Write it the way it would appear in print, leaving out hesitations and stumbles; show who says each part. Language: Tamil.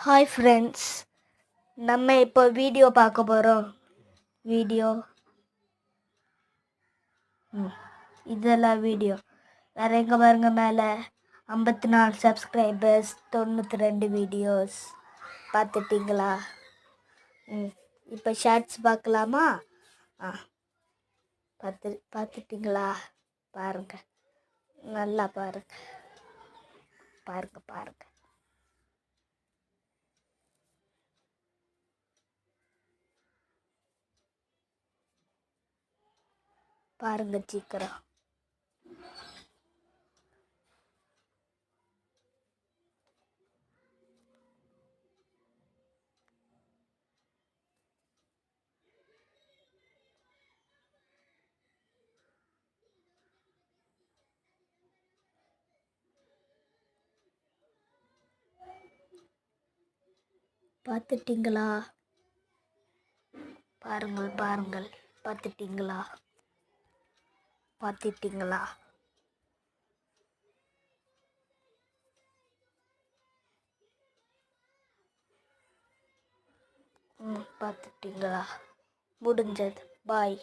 Speaker 1: ஹாய் ஃப்ரெண்ட்ஸ், நம்ம இப்போ வீடியோ பார்க்க போகிறோம். வீடியோ இதெல்லாம் வீடியோ வேறு எங்கே பாருங்க, மேலே 54 சப்ஸ்கிரைபர்ஸ், 92 வீடியோஸ் பார்த்துட்டிங்களா? இப்போ ஷார்ட்ஸ் பார்க்கலாமா? பார்த்துட்டிங்களா? பாருங்க, நல்லா பாருங்க. பாருங்க சீக்கிரம். பார்த்துட்டிங்களா? பாருங்கள். பார்த்துட்டிங்களா? பார்த்துட்டிங்களா? முடிஞ்சது. பாய்.